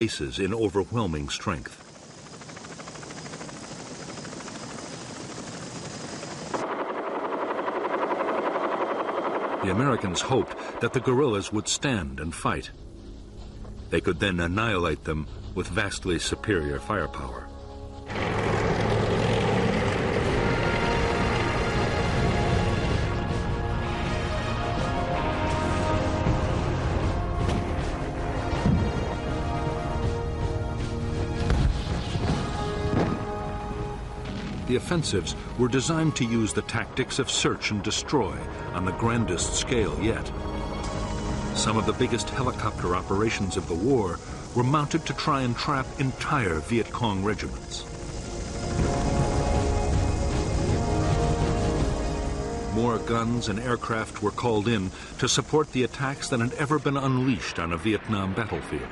bases in overwhelming strength. The Americans hoped that the guerrillas would stand and fight. They could then annihilate them with vastly superior firepower. The offensives were designed to use the tactics of search and destroy on the grandest scale yet. Some of the biggest helicopter operations of the war were mounted to try and trap entire Viet Cong regiments. More guns and aircraft were called in to support the attacks than had ever been unleashed on a Vietnam battlefield.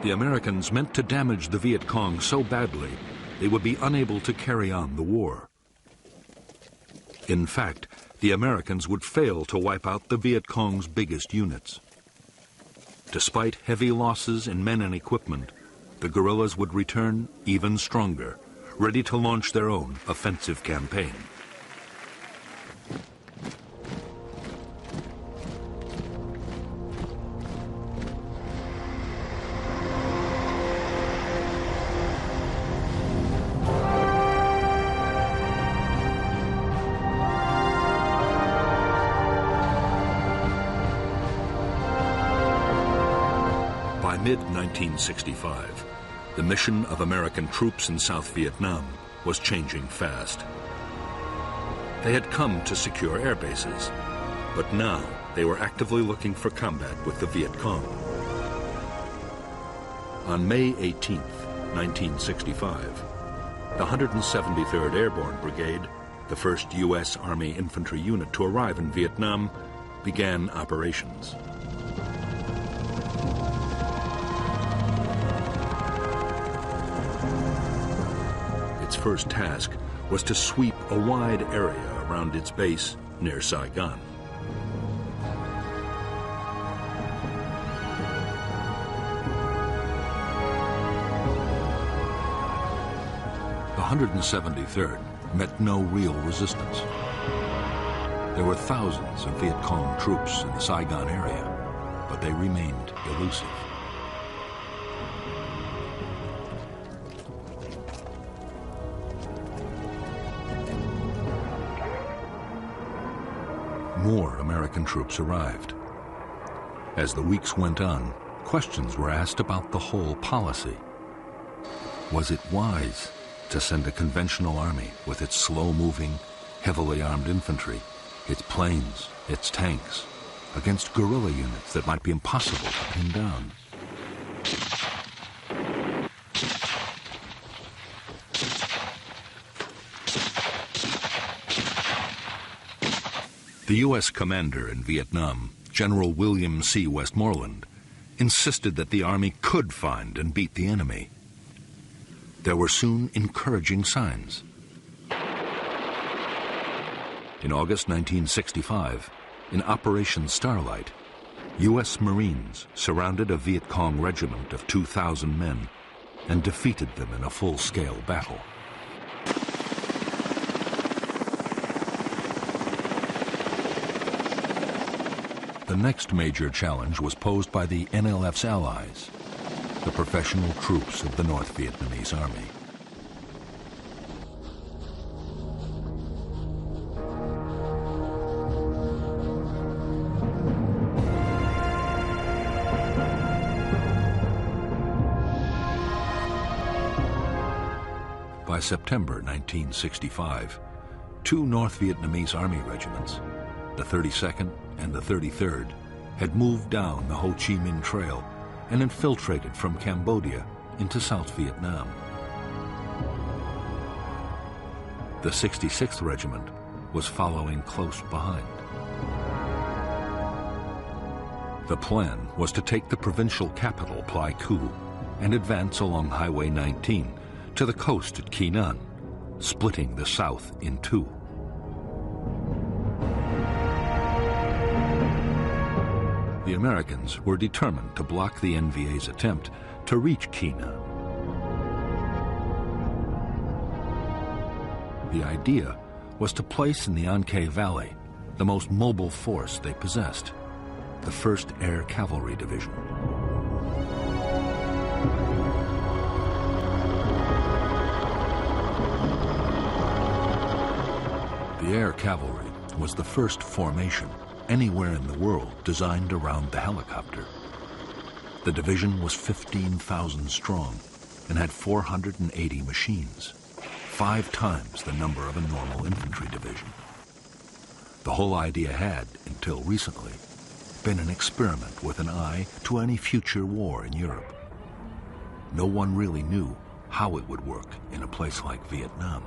The Americans meant to damage the Viet Cong so badly they would be unable to carry on the war. In fact, the Americans would fail to wipe out the Viet Cong's biggest units. Despite heavy losses in men and equipment, the guerrillas would return even stronger, ready to launch their own offensive campaign. By mid-1965, the mission of American troops in South Vietnam was changing fast. They had come to secure air bases, but now they were actively looking for combat with the Viet Cong. On May 18, 1965, the 173rd Airborne Brigade, the first U.S. Army infantry unit to arrive in Vietnam, began operations. Its first task was to sweep a wide area around its base near Saigon. The 173rd met no real resistance. There were thousands of Viet Cong troops in the Saigon area, but they remained elusive. More American troops arrived. As the weeks went on, questions were asked about the whole policy. Was it wise to send a conventional army with its slow-moving, heavily armed infantry, its planes, its tanks, against guerrilla units that might be impossible to pin down? The U.S. commander in Vietnam, General William C. Westmoreland, insisted that the Army could find and beat the enemy. There were soon encouraging signs. In August 1965, in Operation Starlight, U.S. Marines surrounded a Viet Cong regiment of 2,000 men and defeated them in a full-scale battle. The next major challenge was posed by the NLF's allies, the professional troops of the North Vietnamese Army. By September 1965, two North Vietnamese Army regiments, the 32nd and the 33rd, had moved down the Ho Chi Minh Trail and infiltrated from Cambodia into South Vietnam. The 66th Regiment was following close behind. The plan was to take the provincial capital, Pleiku, and advance along Highway 19 to the coast at Qui Ninh, splitting the South in two. Americans were determined to block the NVA's attempt to reach Kina. The idea was to place in the Anke Valley the most mobile force they possessed, the 1st Air Cavalry Division. The Air Cavalry was the first formation anywhere in the world designed around the helicopter. The division was 15,000 strong and had 480 machines, 5 times the number of a normal infantry division. The whole idea had, until recently, been an experiment with an eye to any future war in Europe. No one really knew how it would work in a place like Vietnam.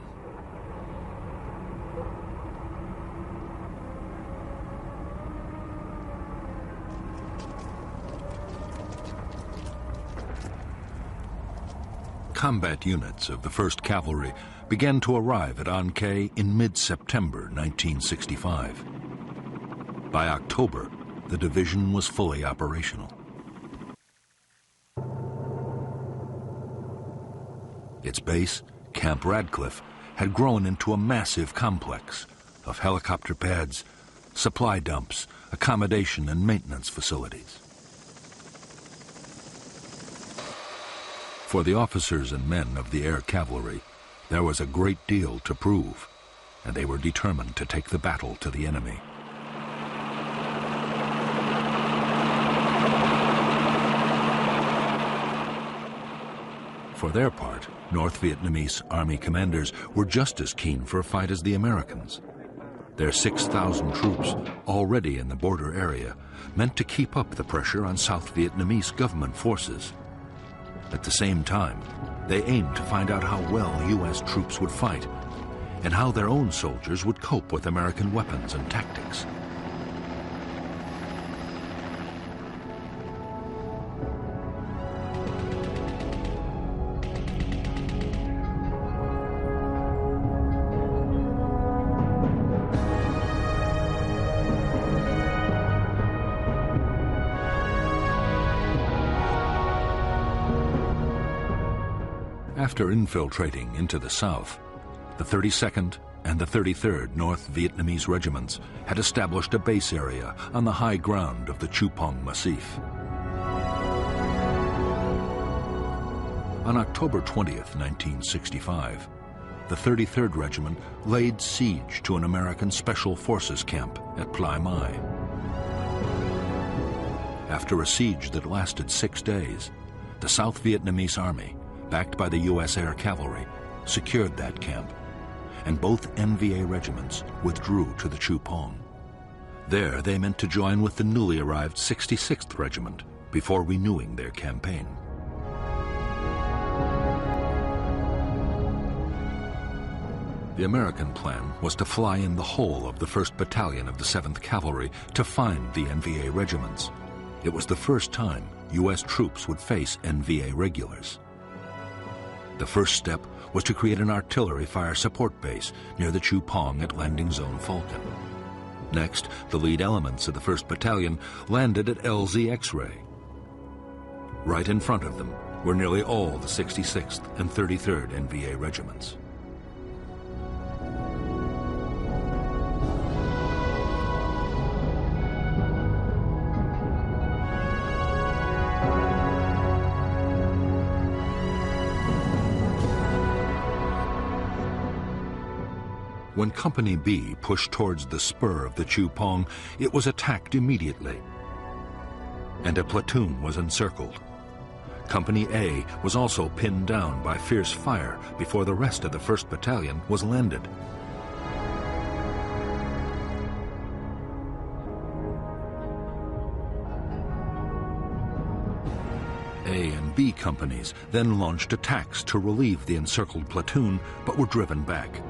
Combat units of the 1st Cavalry began to arrive at Anke in mid-September 1965. By October, the division was fully operational. Its base, Camp Radcliffe, had grown into a massive complex of helicopter pads, supply dumps, accommodation and maintenance facilities. For the officers and men of the Air Cavalry, there was a great deal to prove, and they were determined to take the battle to the enemy. For their part, North Vietnamese Army commanders were just as keen for a fight as the Americans. Their 6,000 troops, already in the border area, meant to keep up the pressure on South Vietnamese government forces. At the same time, they aimed to find out how well U.S. troops would fight and how their own soldiers would cope with American weapons and tactics. After infiltrating into the south, the 32nd and the 33rd North Vietnamese regiments had established a base area on the high ground of the Chupong Massif. On October 20th, 1965, the 33rd Regiment laid siege to an American Special Forces camp at Plai Mai. After a siege that lasted 6 days, the South Vietnamese Army, backed by the U.S. Air Cavalry, secured that camp, and both NVA regiments withdrew to the Chupong. There they meant to join with the newly arrived 66th Regiment before renewing their campaign. The American plan was to fly in the whole of the 1st Battalion of the 7th Cavalry to find the NVA regiments. It was the first time U.S. troops would face NVA regulars. The first step was to create an artillery fire support base near the Chupong at Landing Zone Falcon. Next, the lead elements of the 1st Battalion landed at LZ X-Ray. Right in front of them were nearly all the 66th and 33rd NVA regiments. When Company B pushed towards the spur of the Chupong, it was attacked immediately, and a platoon was encircled. Company A was also pinned down by fierce fire before the rest of the 1st Battalion was landed. A and B companies then launched attacks to relieve the encircled platoon, but were driven back.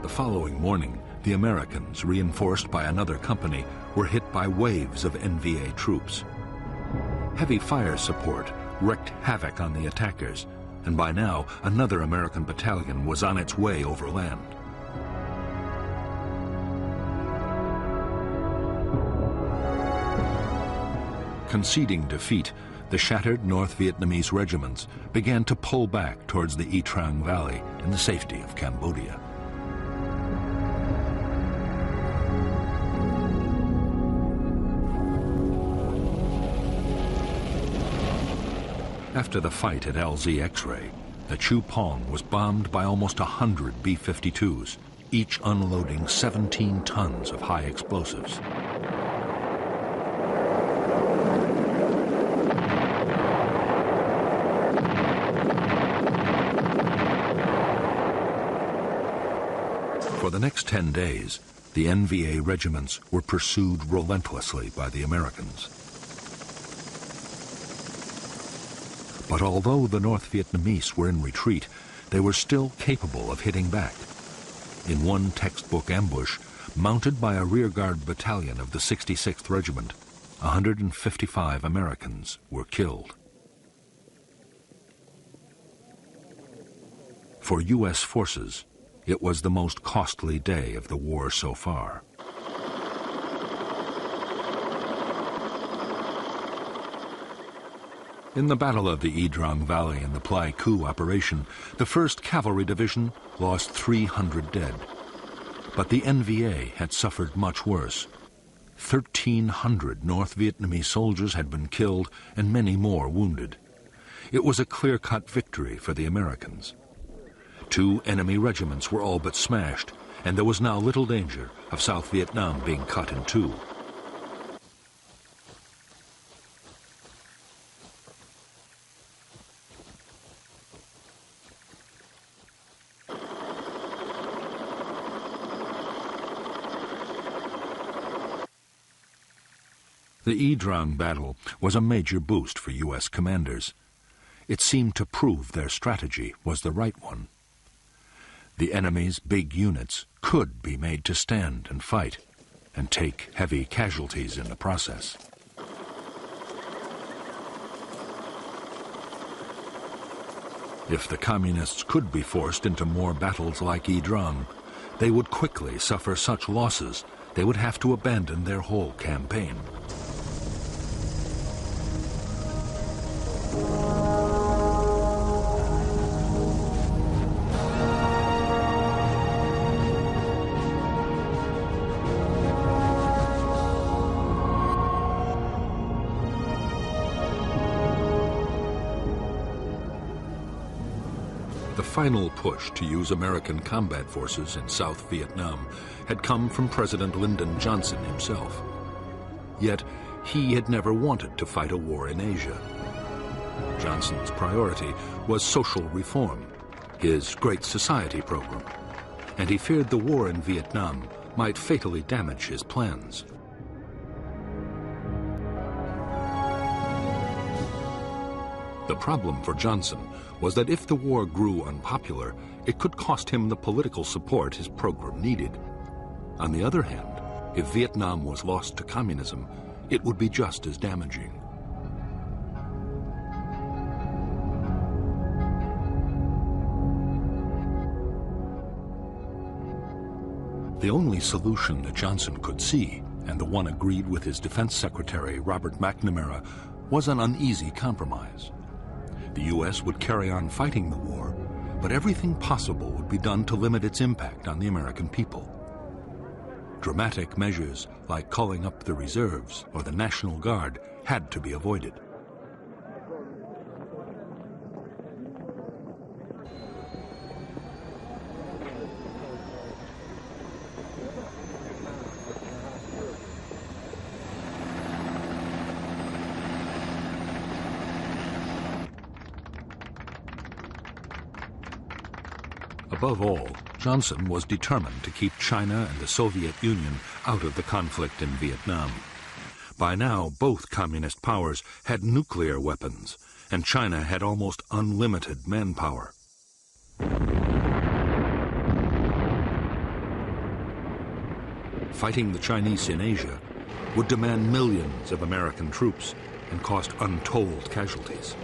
The following morning, the Americans, reinforced by another company, were hit by waves of NVA troops. Heavy fire support wreaked havoc on the attackers, and by now another American battalion was on its way overland. conceding defeat, the shattered North Vietnamese regiments began to pull back towards the E Trang Valley in the safety of Cambodia. After the fight at LZ X-Ray, the Chu Pong was bombed by almost 100 B-52s, each unloading 17 tons of high explosives. For the next 10 days, the NVA regiments were pursued relentlessly by the Americans. But although the North Vietnamese were in retreat, they were still capable of hitting back. In one textbook ambush, mounted by a rearguard battalion of the 66th Regiment, 155 Americans were killed. For U.S. forces, it was the most costly day of the war so far. In the Battle of the E Trang Valley and the Pleiku operation, the 1st Cavalry Division lost 300 dead. But the NVA had suffered much worse. 1,300 North Vietnamese soldiers had been killed and many more wounded. It was a clear-cut victory for the Americans. 2 enemy regiments were all but smashed, and there was now little danger of South Vietnam being cut in two. The E Trang battle was a major boost for U.S. commanders. It seemed to prove their strategy was the right one. The enemy's big units could be made to stand and fight, and take heavy casualties in the process. If the Communists could be forced into more battles like E Trang, they would quickly suffer such losses they would have to abandon their whole campaign. The final push to use American combat forces in South Vietnam had come from President Lyndon Johnson himself. Yet, he had never wanted to fight a war in Asia. Johnson's priority was social reform, his Great Society program, and he feared the war in Vietnam might fatally damage his plans. The problem for Johnson was that if the war grew unpopular, it could cost him the political support his program needed. On the other hand, if Vietnam was lost to communism, it would be just as damaging. The only solution that Johnson could see, and the one agreed with his Defense Secretary Robert McNamara, was an uneasy compromise. The U.S. would carry on fighting the war, but everything possible would be done to limit its impact on the American people. Dramatic measures like calling up the reserves or the National Guard had to be avoided. Above all, Johnson was determined to keep China and the Soviet Union out of the conflict in Vietnam. By now, both communist powers had nuclear weapons, and China had almost unlimited manpower. Fighting the Chinese in Asia would demand millions of American troops and cost untold casualties.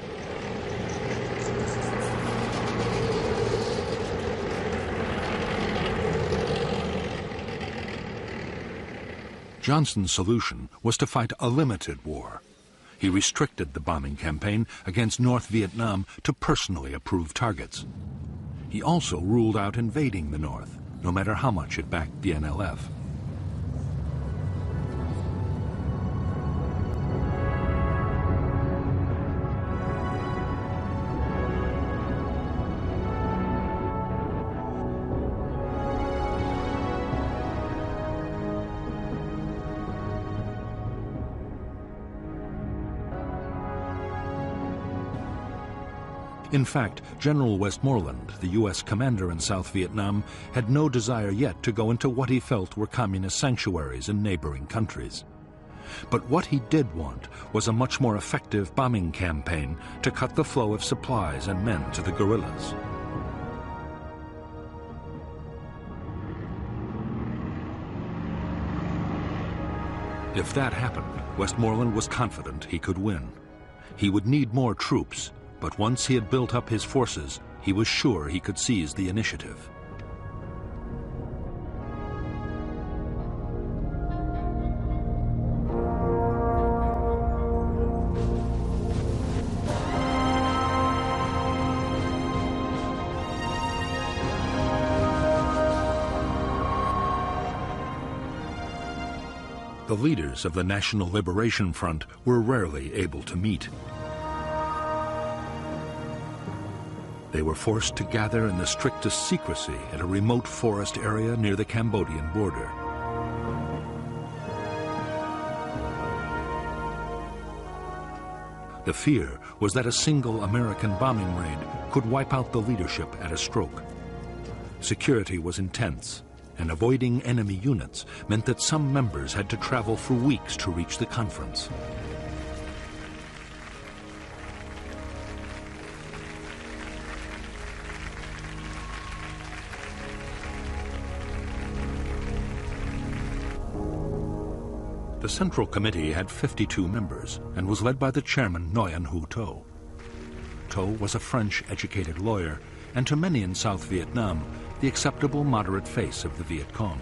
Johnson's solution was to fight a limited war. He restricted the bombing campaign against North Vietnam to personally approved targets. He also ruled out invading the North, no matter how much it backed the NLF. In fact, General Westmoreland, the U.S. commander in South Vietnam, had no desire yet to go into what he felt were communist sanctuaries in neighboring countries. But what he did want was a much more effective bombing campaign to cut the flow of supplies and men to the guerrillas. If that happened, Westmoreland was confident he could win. He would need more troops, but once he had built up his forces, he was sure he could seize the initiative. The leaders of the National Liberation Front were rarely able to meet. They were forced to gather in the strictest secrecy at a remote forest area near the Cambodian border. The fear was that a single American bombing raid could wipe out the leadership at a stroke. Security was intense, and avoiding enemy units meant that some members had to travel for weeks to reach the conference. The Central Committee had 52 members and was led by the chairman Nguyen Hue To. To was a French-educated lawyer and to many in South Vietnam, the acceptable moderate face of the Viet Cong.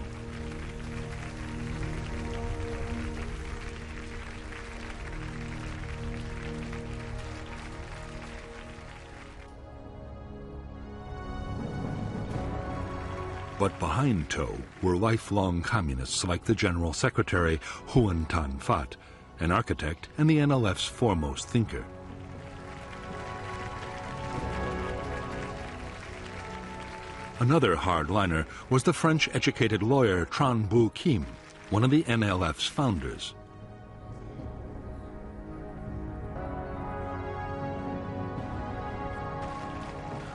But behind To were lifelong communists like the General Secretary Huon Tan Phat, an architect and the NLF's foremost thinker. Another hardliner was the French-educated lawyer Tran Bu Kim, one of the NLF's founders.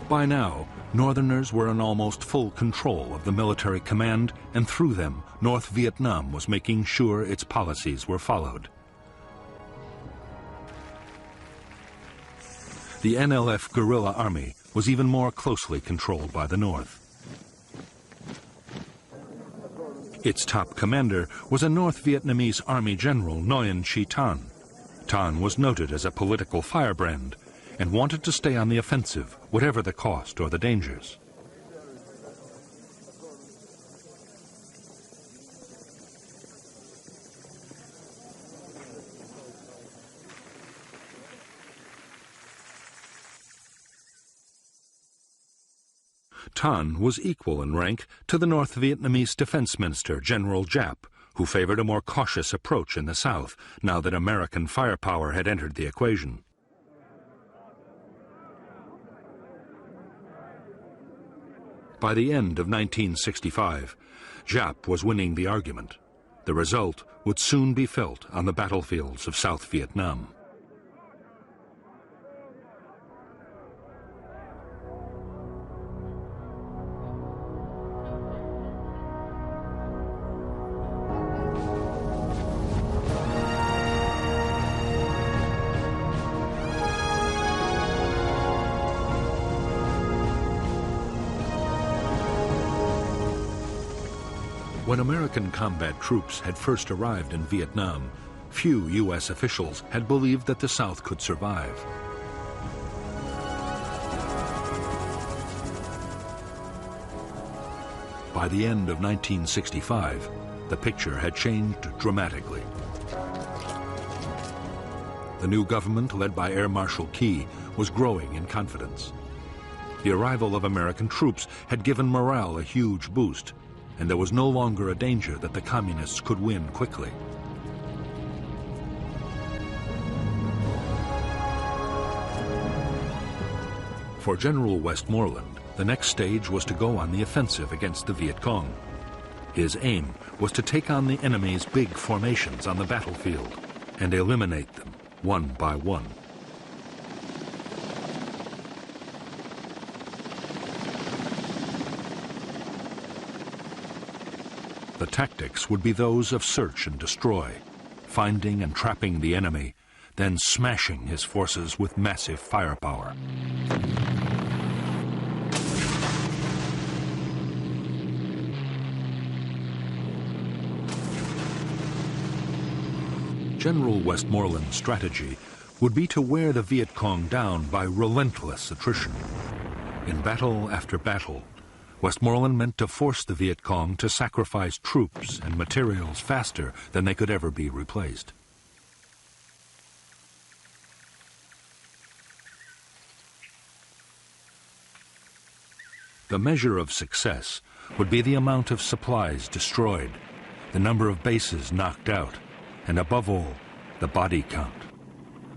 By now, Northerners were in almost full control of the military command, and through them, North Vietnam was making sure its policies were followed. The NLF guerrilla army was even more closely controlled by the North. Its top commander was a North Vietnamese Army General Nguyen Chi Tan. Tan was noted as a political firebrand and wanted to stay on the offensive, whatever the cost or the dangers. Tan was equal in rank to the North Vietnamese Defense Minister, General Giap, who favored a more cautious approach in the South, now that American firepower had entered the equation. By the end of 1965, Giap was winning the argument. The result would soon be felt on the battlefields of South Vietnam. When American combat troops had first arrived in Vietnam, few U.S. officials had believed that the South could survive. By the end of 1965, the picture had changed dramatically. The new government, led by Air Marshal Key, was growing in confidence. The arrival of American troops had given morale a huge boost, and there was no longer a danger that the communists could win quickly. For General Westmoreland, the next stage was to go on the offensive against the Viet Cong. His aim was to take on the enemy's big formations on the battlefield and eliminate them one by one. The tactics would be those of search and destroy, finding and trapping the enemy, then smashing his forces with massive firepower. General Westmoreland's strategy would be to wear the Viet Cong down by relentless attrition. In battle after battle, Westmoreland meant to force the Viet Cong to sacrifice troops and materials faster than they could ever be replaced. The measure of success would be the amount of supplies destroyed, the number of bases knocked out, and above all, the body count,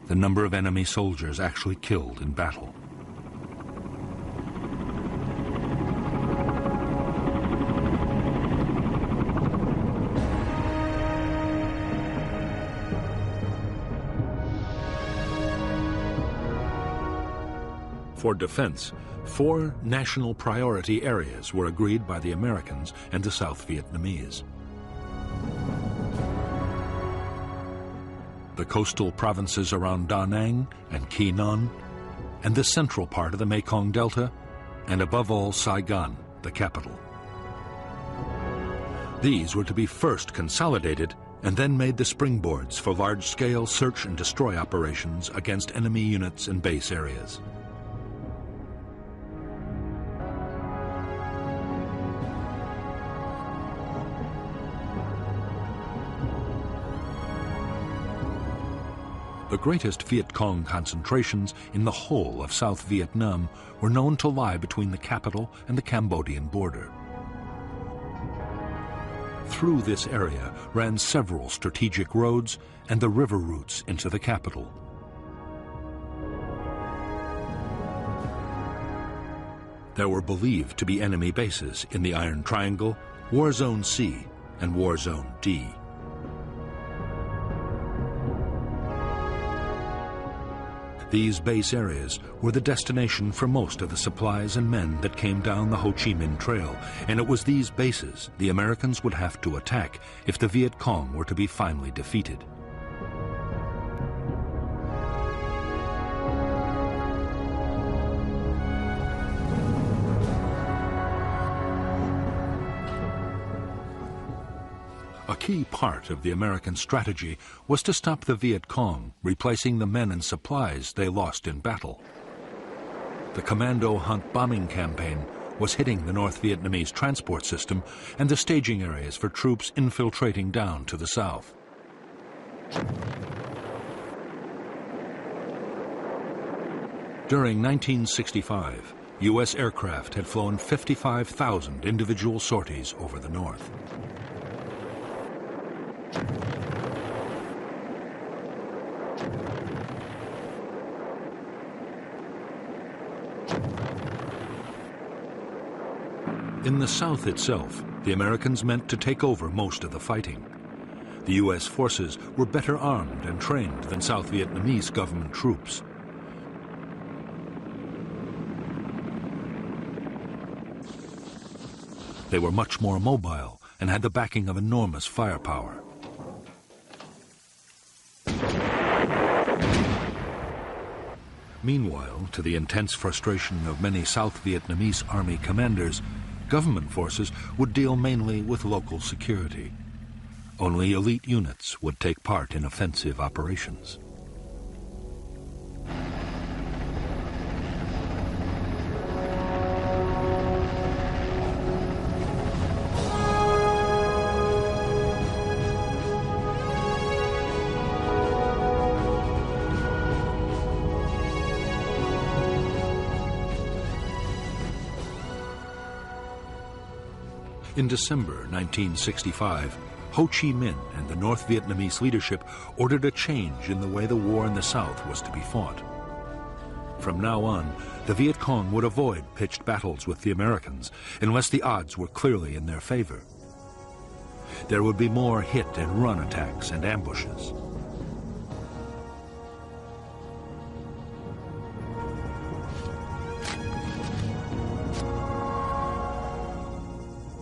the number of enemy soldiers actually killed in battle. For defense, 4 national priority areas were agreed by the Americans and the South Vietnamese. The coastal provinces around Da Nang and Quy Nhon, and the central part of the Mekong Delta, and above all Saigon, the capital. These were to be first consolidated and then made the springboards for large-scale search and destroy operations against enemy units and base areas. The greatest Viet Cong concentrations in the whole of South Vietnam were known to lie between the capital and the Cambodian border. Through this area ran several strategic roads and the river routes into the capital. There were believed to be enemy bases in the Iron Triangle, War Zone C, and War Zone D. These base areas were the destination for most of the supplies and men that came down the Ho Chi Minh Trail, and it was these bases the Americans would have to attack if the Viet Cong were to be finally defeated. A key part of the American strategy was to stop the Viet Cong, replacing the men and supplies they lost in battle. The Commando Hunt bombing campaign was hitting the North Vietnamese transport system and the staging areas for troops infiltrating down to the south. During 1965, U.S. aircraft had flown 55,000 individual sorties over the north. In the South itself, the Americans meant to take over most of the fighting. The U.S. forces were better armed and trained than South Vietnamese government troops. They were much more mobile and had the backing of enormous firepower. Meanwhile, to the intense frustration of many South Vietnamese army commanders, government forces would deal mainly with local security. Only elite units would take part in offensive operations. In December 1965, Ho Chi Minh and the North Vietnamese leadership ordered a change in the way the war in the South was to be fought. From now on, the Viet Cong would avoid pitched battles with the Americans unless the odds were clearly in their favor. There would be more hit-and-run attacks and ambushes.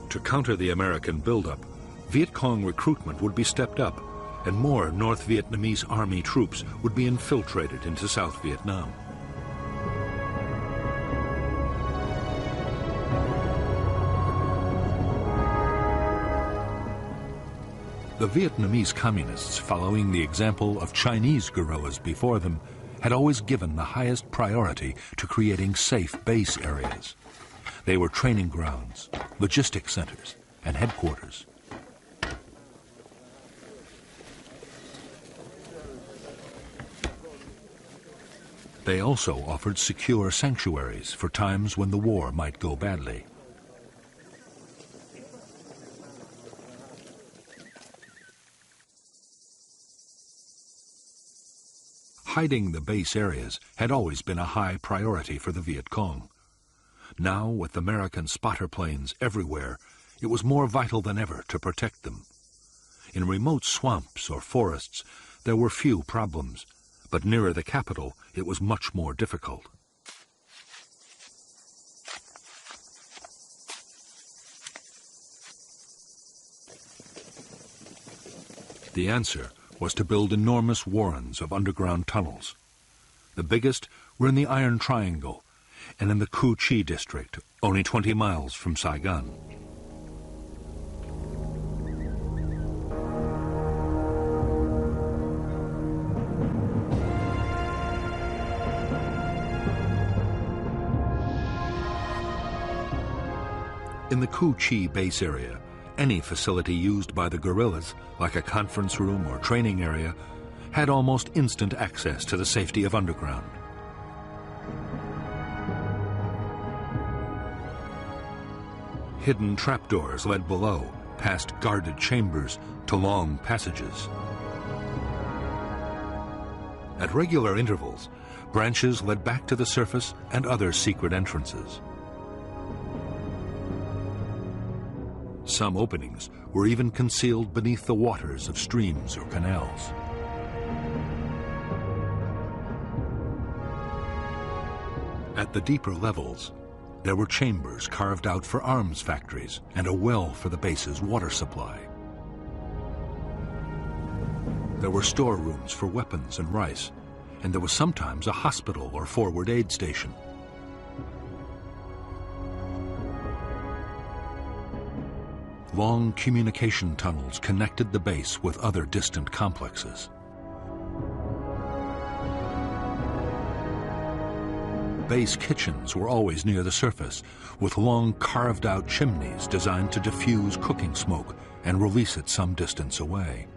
To counter the American buildup, Viet Cong recruitment would be stepped up, and more North Vietnamese army troops would be infiltrated into South Vietnam. The Vietnamese communists, following the example of Chinese guerrillas before them, had always given the highest priority to creating safe base areas. They were training grounds, logistic centers, and headquarters. They also offered secure sanctuaries for times when the war might go badly. Hiding the base areas had always been a high priority for the Viet Cong. Now, with American spotter planes everywhere, it was more vital than ever to protect them. In remote swamps or forests, there were few problems, but nearer the capital, it was much more difficult. The answer was to build enormous warrens of underground tunnels. The biggest were in the Iron Triangle and in the Cu Chi district, only 20 miles from Saigon. In the Cu Chi base area, any facility used by the guerrillas, like a conference room or training area, had almost instant access to the safety of underground. Hidden trapdoors led below, past guarded chambers, to long passages. At regular intervals, branches led back to the surface and other secret entrances. Some openings were even concealed beneath the waters of streams or canals. At the deeper levels, there were chambers carved out for arms factories and a well for the base's water supply. There were storerooms for weapons and rice, and there was sometimes a hospital or forward aid station. Long communication tunnels connected the base with other distant complexes. Base kitchens were always near the surface, with long carved-out chimneys designed to diffuse cooking smoke and release it some distance away.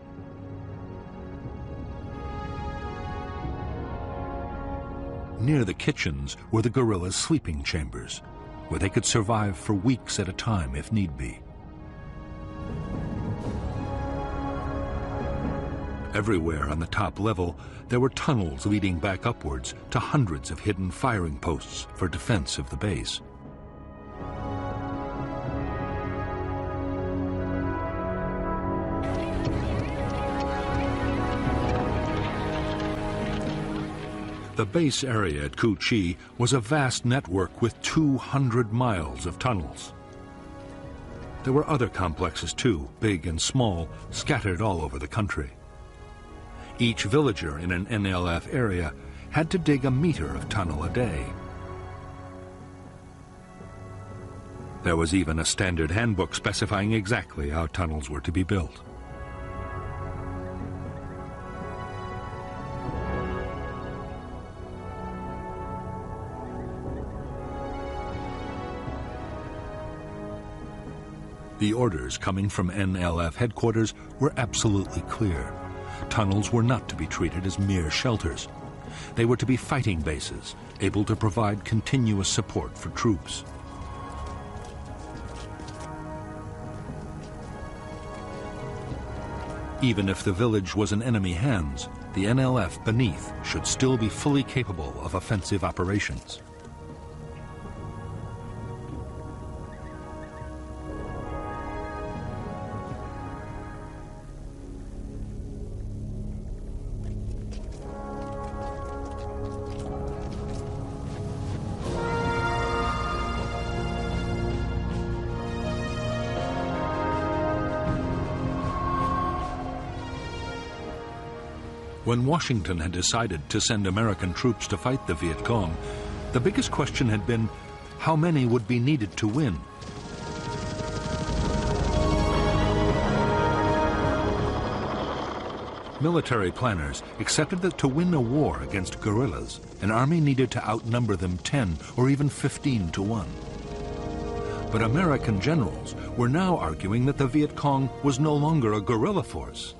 Near the kitchens were the guerrillas' sleeping chambers, where they could survive for weeks at a time if need be. Everywhere on the top level, there were tunnels leading back upwards to hundreds of hidden firing posts for defense of the base. The base area at Cu Chi was a vast network with 200 miles of tunnels. There were other complexes too, big and small, scattered all over the country. Each villager in an NLF area had to dig a meter of tunnel a day. There was even a standard handbook specifying exactly how tunnels were to be built. The orders coming from NLF headquarters were absolutely clear. Tunnels were not to be treated as mere shelters. They were to be fighting bases, able to provide continuous support for troops. Even if the village was in enemy hands, the NLF beneath should still be fully capable of offensive operations. When Washington had decided to send American troops to fight the Viet Cong, the biggest question had been how many would be needed to win. Military planners accepted that to win a war against guerrillas, an army needed to outnumber them 10 or even 15 to 1. But American generals were now arguing that the Viet Cong was no longer a guerrilla force,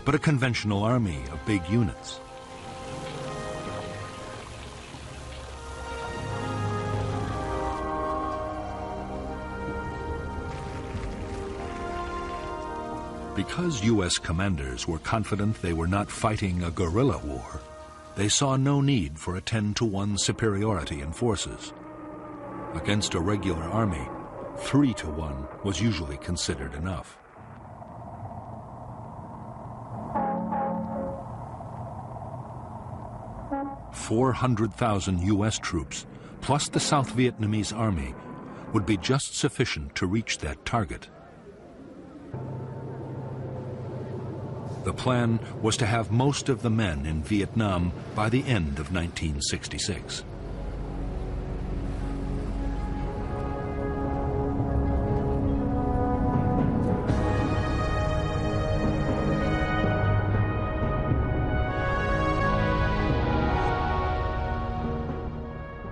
but a conventional army of big units. Because U.S. commanders were confident they were not fighting a guerrilla war, they saw no need for a 10-to-1 superiority in forces. Against a regular army, 3-to-1 was usually considered enough. $400,000 U.S. troops, plus the South Vietnamese army, would be just sufficient to reach that target. The plan was to have most of the men in Vietnam by the end of 1966.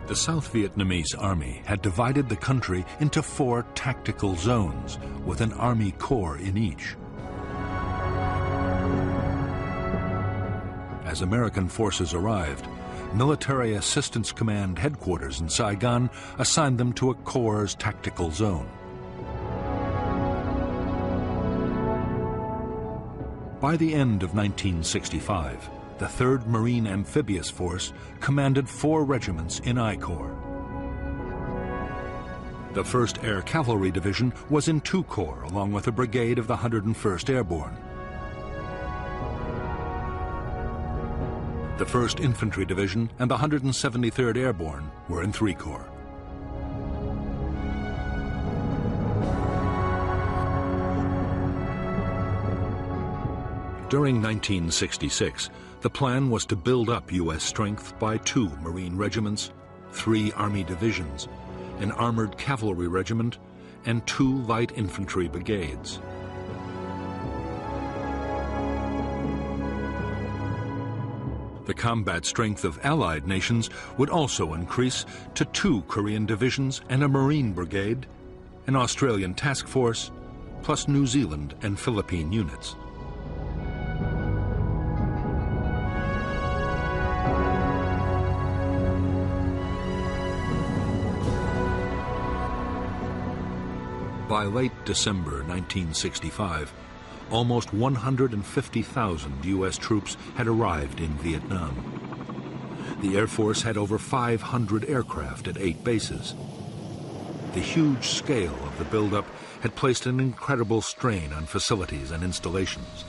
The South Vietnamese army had divided the country into 4 tactical zones, with an army corps in each. As American forces arrived, Military Assistance Command headquarters in Saigon assigned them to a corps' tactical zone. By the end of 1965, the 3rd Marine Amphibious Force commanded 4 regiments in I Corps. The 1st Air Cavalry Division was in II Corps, along with a brigade of the 101st Airborne. The 1st Infantry Division and the 173rd Airborne were in III Corps. During 1966, the plan was to build up U.S. strength by 2 Marine regiments, 3 Army divisions, an armored cavalry regiment, and 2 light infantry brigades. The combat strength of Allied nations would also increase to 2 Korean divisions and a Marine brigade, an Australian task force, plus New Zealand and Philippine units. By late December 1965, almost 150,000 U.S. troops had arrived in Vietnam. The Air Force had over 500 aircraft at 8 bases. The huge scale of the buildup had placed an incredible strain on facilities and installations.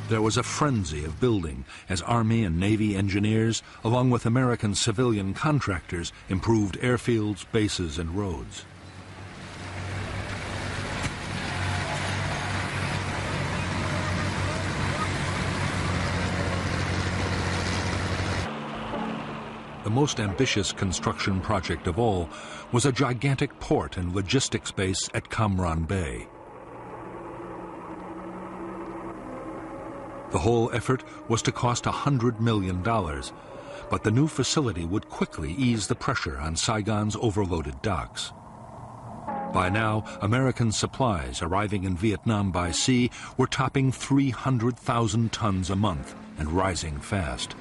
There was a frenzy of building as Army and Navy engineers, along with American civilian contractors, improved airfields, bases, and roads. The most ambitious construction project of all was a gigantic port and logistics base at Cam Ranh Bay. The whole effort was to cost $100 million, but the new facility would quickly ease the pressure on Saigon's overloaded docks. By now, American supplies arriving in Vietnam by sea were topping 300,000 tons a month and rising fast.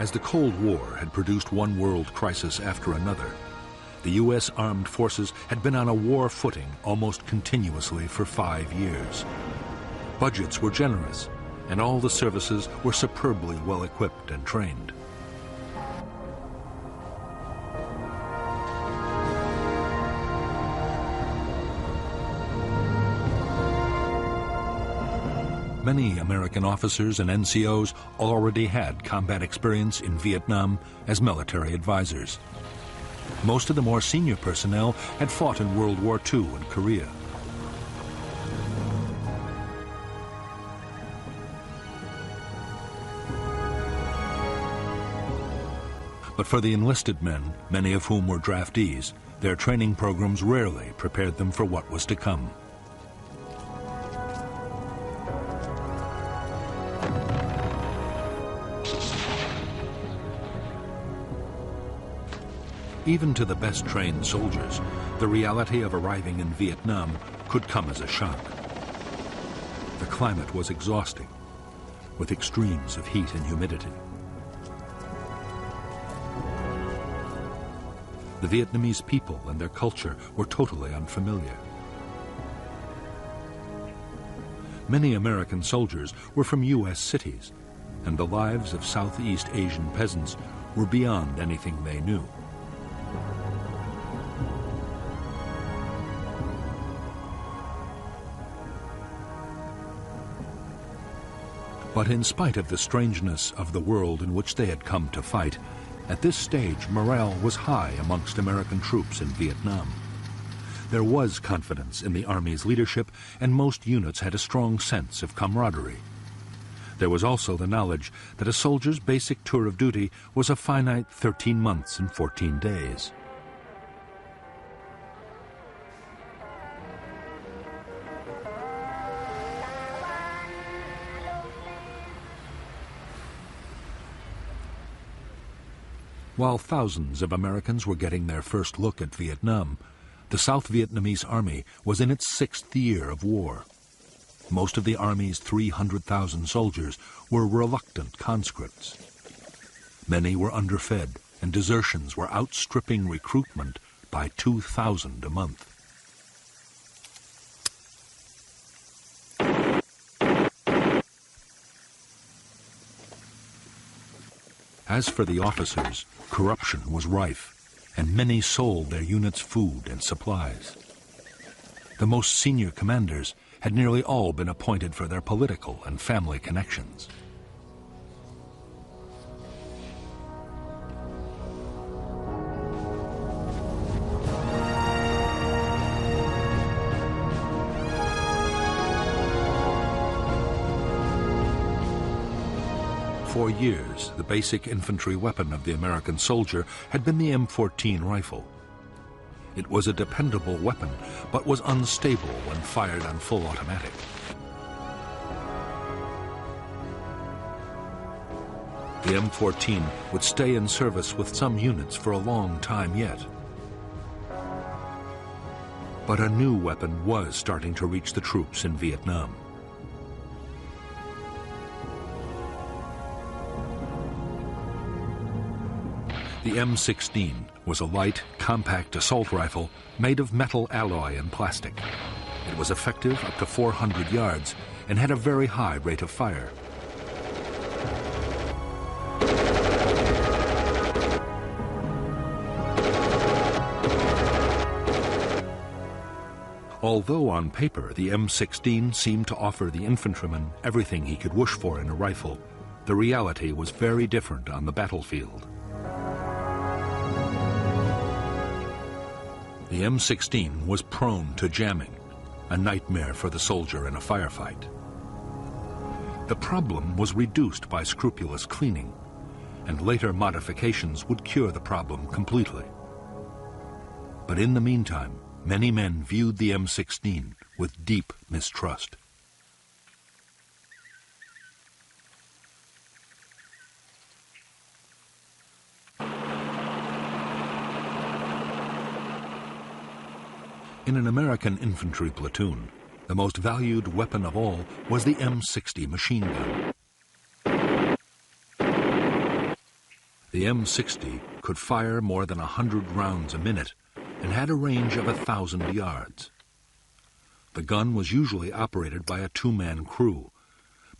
As the Cold War had produced one world crisis after another, the U.S. armed forces had been on a war footing almost continuously for 5 years. Budgets were generous, and all the services were superbly well equipped and trained. Many American officers and NCOs already had combat experience in Vietnam as military advisors. Most of the more senior personnel had fought in World War II and Korea. But for the enlisted men, many of whom were draftees, their training programs rarely prepared them for what was to come. Even to the best trained soldiers, the reality of arriving in Vietnam could come as a shock. The climate was exhausting, with extremes of heat and humidity. The Vietnamese people and their culture were totally unfamiliar. Many American soldiers were from U.S. cities, and the lives of Southeast Asian peasants were beyond anything they knew. But in spite of the strangeness of the world in which they had come to fight, at this stage morale was high amongst American troops in Vietnam. There was confidence in the Army's leadership, and most units had a strong sense of camaraderie. There was also the knowledge that a soldier's basic tour of duty was a finite 13 months and 14 days. While thousands of Americans were getting their first look at Vietnam, the South Vietnamese Army was in its 6th year of war. Most of the Army's 300,000 soldiers were reluctant conscripts. Many were underfed, and desertions were outstripping recruitment by 2,000 a month. As for the officers, corruption was rife, and many sold their units food and supplies. The most senior commanders had nearly all been appointed for their political and family connections. For years, the basic infantry weapon of the American soldier had been the M14 rifle. It was a dependable weapon, but was unstable when fired on full automatic. The M14 would stay in service with some units for a long time yet. But a new weapon was starting to reach the troops in Vietnam. The M16 was a light, compact assault rifle made of metal alloy and plastic. It was effective up to 400 yards and had a very high rate of fire. Although on paper the M16 seemed to offer the infantryman everything he could wish for in a rifle, the reality was very different on the battlefield. The M16 was prone to jamming, a nightmare for the soldier in a firefight. The problem was reduced by scrupulous cleaning, and later modifications would cure the problem completely. But in the meantime, many men viewed the M16 with deep mistrust. In an American infantry platoon, the most valued weapon of all was the M60 machine gun. The M60 could fire more than 100 rounds a minute and had a range of 1,000 yards. The gun was usually operated by a two-man crew,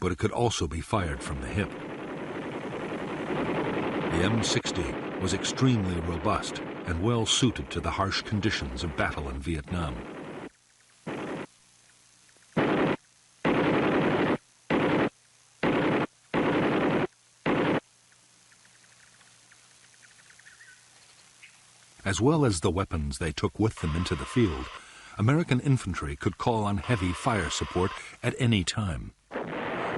but it could also be fired from the hip. The M60 was extremely robust and well suited to the harsh conditions of battle in Vietnam. As well as the weapons they took with them into the field, American infantry could call on heavy fire support at any time.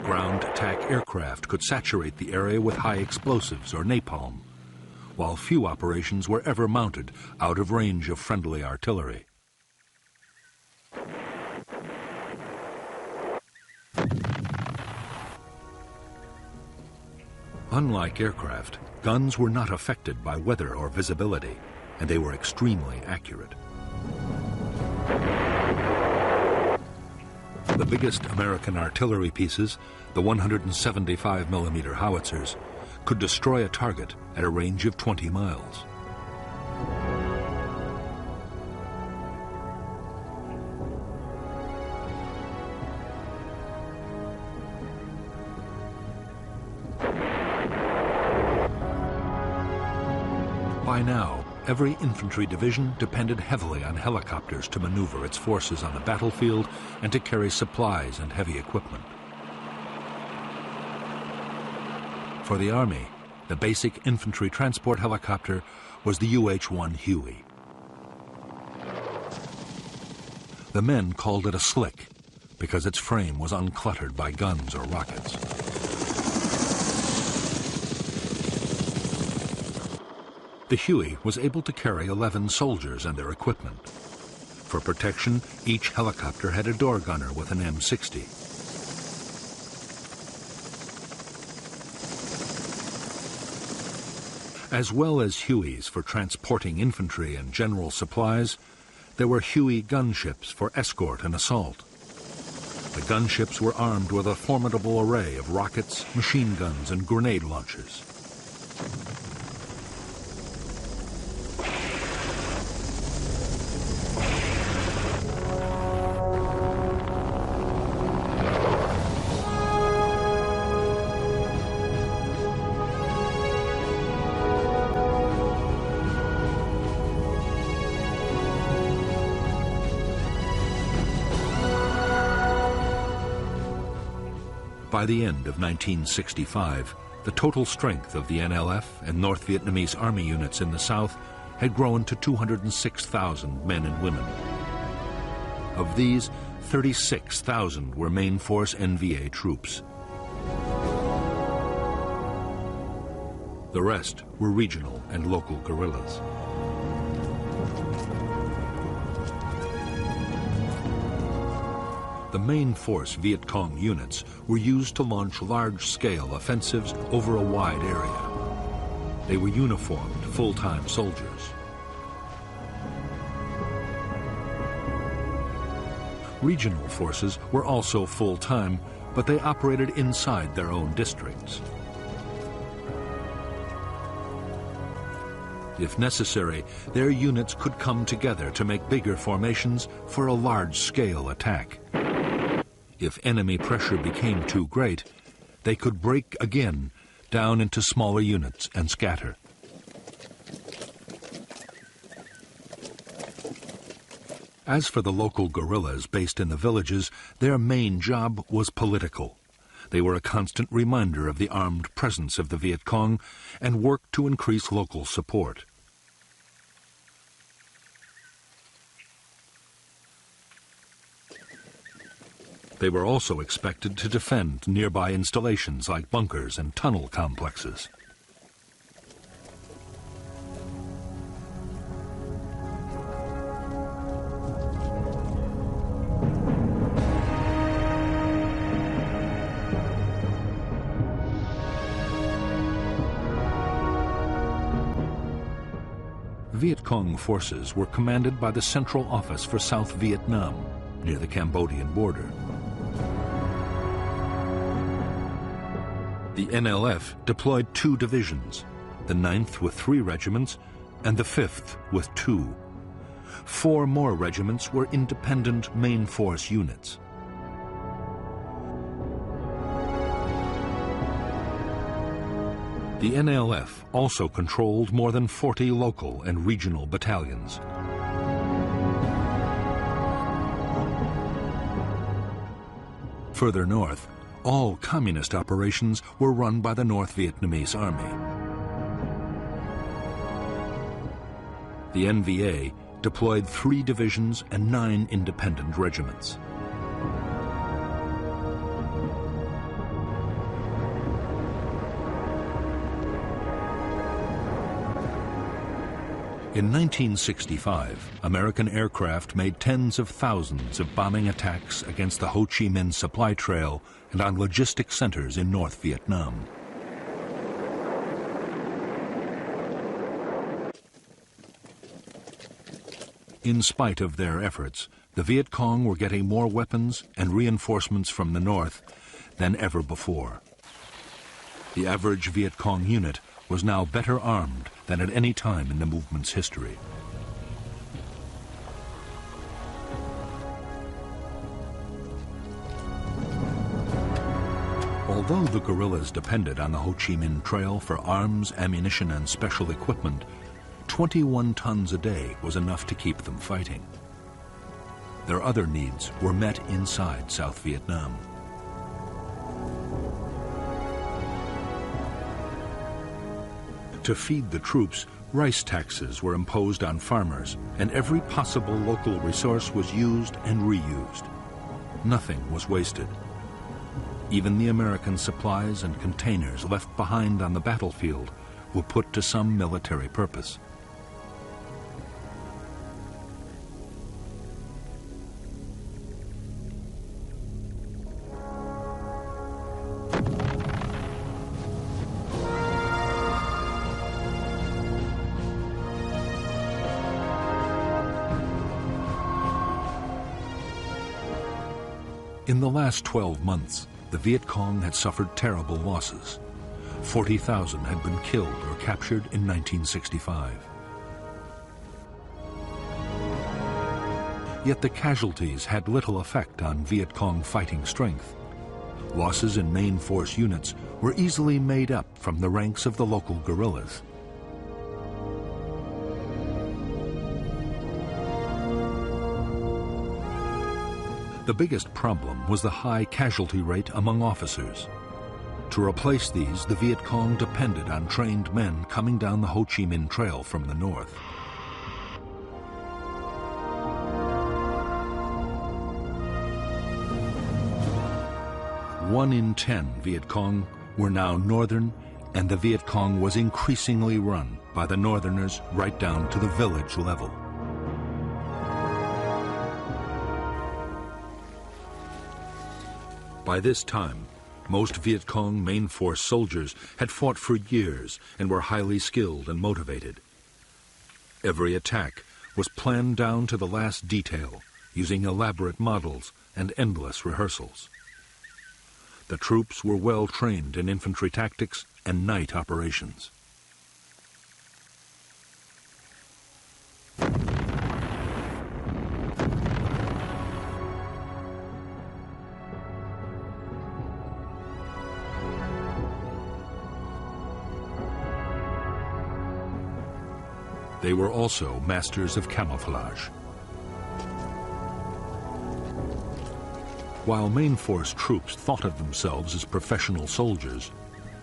Ground attack aircraft could saturate the area with high explosives or napalm, while few operations were ever mounted out of range of friendly artillery. Unlike aircraft, guns were not affected by weather or visibility, and they were extremely accurate. The biggest American artillery pieces, the 175mm howitzers, could destroy a target at a range of 20 miles. By now, every infantry division depended heavily on helicopters to maneuver its forces on the battlefield and to carry supplies and heavy equipment. For the Army, the basic infantry transport helicopter was the UH-1 Huey. The men called it a slick because its frame was uncluttered by guns or rockets. The Huey was able to carry 11 soldiers and their equipment. For protection, each helicopter had a door gunner with an M60. As well as Hueys for transporting infantry and general supplies, there were Huey gunships for escort and assault. The gunships were armed with a formidable array of rockets, machine guns, and grenade launchers. By the end of 1965, the total strength of the NLF and North Vietnamese Army units in the South had grown to 206,000 men and women. Of these, 36,000 were main force NVA troops. The rest were regional and local guerrillas. The main force Viet Cong units were used to launch large-scale offensives over a wide area. They were uniformed, full-time soldiers. Regional forces were also full-time, but they operated inside their own districts. If necessary, their units could come together to make bigger formations for a large-scale attack. If enemy pressure became too great, they could break again down into smaller units and scatter. As for the local guerrillas based in the villages, their main job was political. They were a constant reminder of the armed presence of the Viet Cong and worked to increase local support. They were also expected to defend nearby installations like bunkers and tunnel complexes. Viet Cong forces were commanded by the Central Office for South Vietnam, near the Cambodian border. The NLF deployed 2 divisions, the 9th with 3 regiments, and the 5th with 2. 4 more regiments were independent main force units. The NLF also controlled more than 40 local and regional battalions. Further north, all communist operations were run by the North Vietnamese Army. The NVA deployed 3 divisions and 9 independent regiments. In 1965, American aircraft made tens of thousands of bombing attacks against the Ho Chi Minh supply trail and on logistic centers in North Vietnam. In spite of their efforts, the Viet Cong were getting more weapons and reinforcements from the north than ever before. The average Viet Cong unit was now better armed than at any time in the movement's history. Although the guerrillas depended on the Ho Chi Minh Trail for arms, ammunition, and special equipment, 21 tons a day was enough to keep them fighting. Their other needs were met inside South Vietnam. To feed the troops, rice taxes were imposed on farmers, and every possible local resource was used and reused. Nothing was wasted. Even the American supplies and containers left behind on the battlefield were put to some military purpose. In the last 12 months, the Viet Cong had suffered terrible losses. 40,000 had been killed or captured in 1965. Yet the casualties had little effect on Viet Cong fighting strength. Losses in main force units were easily made up from the ranks of the local guerrillas. The biggest problem was the high casualty rate among officers. To replace these, the Viet Cong depended on trained men coming down the Ho Chi Minh Trail from the north. One in 10 Viet Cong were now northern, and the Viet Cong was increasingly run by the northerners right down to the village level. By this time, most Viet Cong main force soldiers had fought for years and were highly skilled and motivated. Every attack was planned down to the last detail, using elaborate models and endless rehearsals. The troops were well trained in infantry tactics and night operations. They were also masters of camouflage. While main force troops thought of themselves as professional soldiers,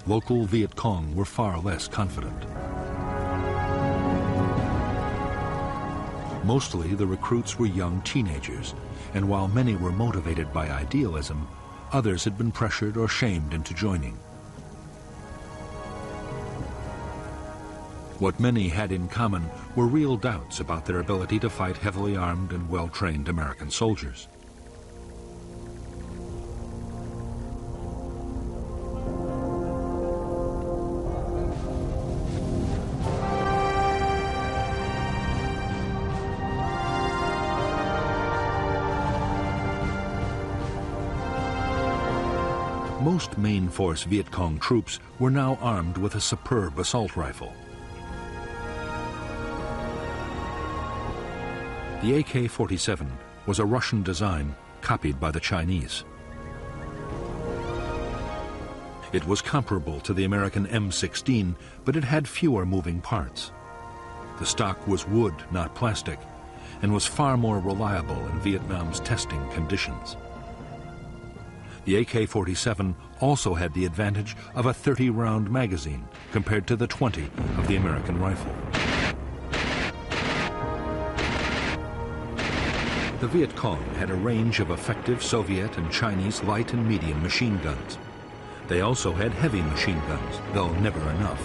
local Viet Cong were far less confident. Mostly the recruits were young teenagers, and while many were motivated by idealism, others had been pressured or shamed into joining. What many had in common were real doubts about their ability to fight heavily armed and well-trained American soldiers. Most main force Viet Cong troops were now armed with a superb assault rifle. The AK-47 was a Russian design copied by the Chinese. It was comparable to the American M16, but it had fewer moving parts. The stock was wood, not plastic, and was far more reliable in Vietnam's testing conditions. The AK-47 also had the advantage of a 30-round magazine compared to the 20 of the American rifle. The Viet Cong had a range of effective Soviet and Chinese light and medium machine guns. They also had heavy machine guns, though never enough.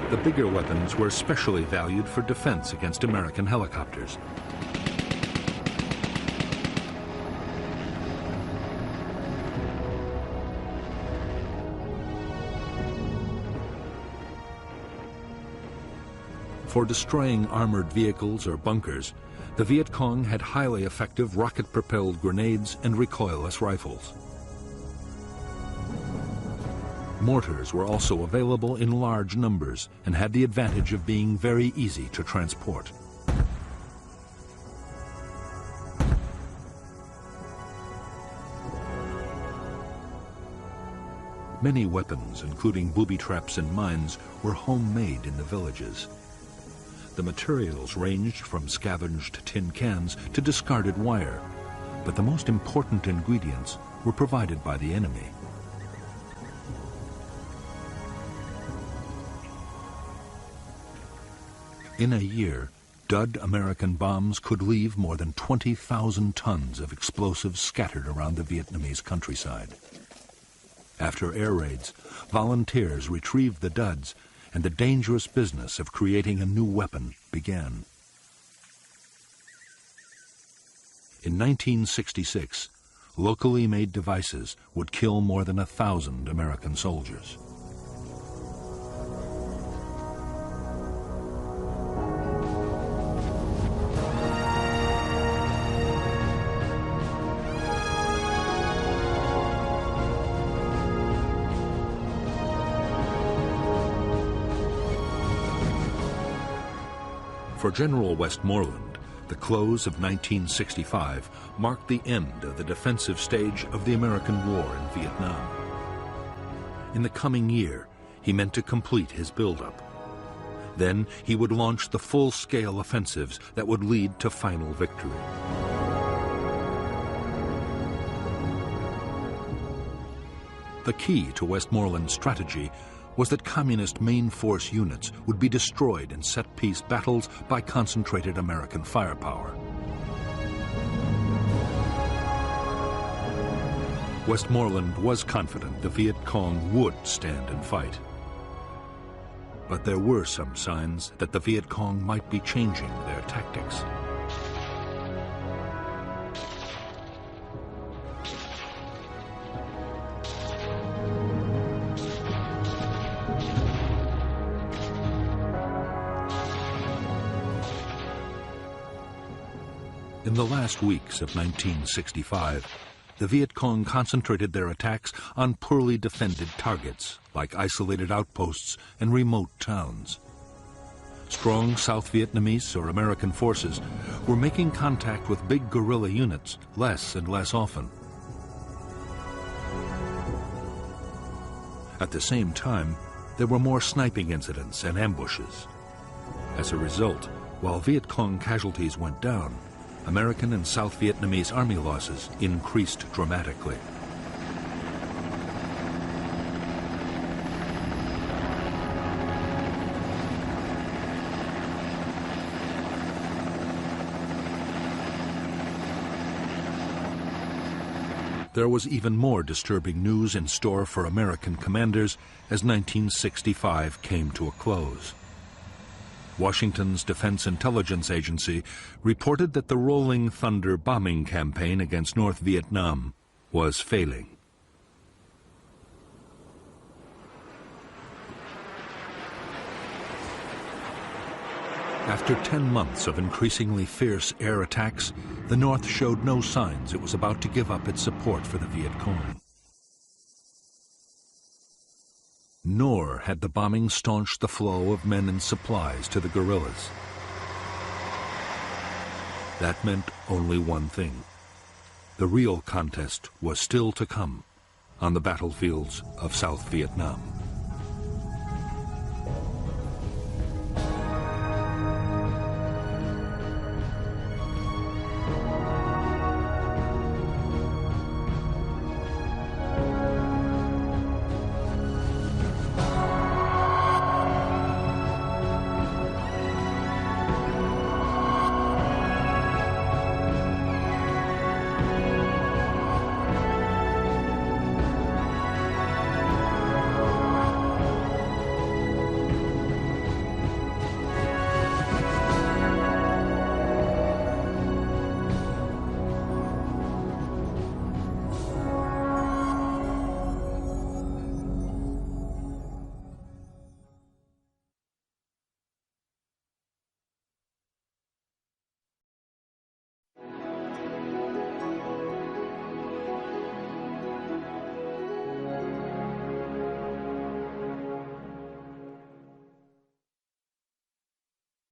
The bigger weapons were especially valued for defense against American helicopters. For destroying armored vehicles or bunkers, the Viet Cong had highly effective rocket-propelled grenades and recoilless rifles. Mortars were also available in large numbers and had the advantage of being very easy to transport. Many weapons, including booby traps and mines, were homemade in the villages. The materials ranged from scavenged tin cans to discarded wire, but the most important ingredients were provided by the enemy. In a year, dud American bombs could leave more than 20,000 tons of explosives scattered around the Vietnamese countryside. After air raids, volunteers retrieved the duds, and the dangerous business of creating a new weapon began. In 1966, locally made devices would kill more than 1,000 American soldiers. For General Westmoreland, the close of 1965 marked the end of the defensive stage of the American war in Vietnam. In the coming year, he meant to complete his buildup. Then he would launch the full-scale offensives that would lead to final victory. The key to Westmoreland's strategy was that communist main force units would be destroyed in set-piece battles by concentrated American firepower. Westmoreland was confident the Viet Cong would stand and fight. But there were some signs that the Viet Cong might be changing their tactics. In the last weeks of 1965, the Viet Cong concentrated their attacks on poorly defended targets, like isolated outposts and remote towns. Strong South Vietnamese or American forces were making contact with big guerrilla units less and less often. At the same time, there were more sniping incidents and ambushes. As a result, while Viet Cong casualties went down, American and South Vietnamese army losses increased dramatically. There was even more disturbing news in store for American commanders as 1965 came to a close. Washington's Defense Intelligence Agency reported that the Rolling Thunder bombing campaign against North Vietnam was failing. After 10 months of increasingly fierce air attacks, the North showed no signs it was about to give up its support for the Viet Cong. Nor had the bombing staunched the flow of men and supplies to the guerrillas. That meant only one thing. The real contest was still to come on the battlefields of South Vietnam.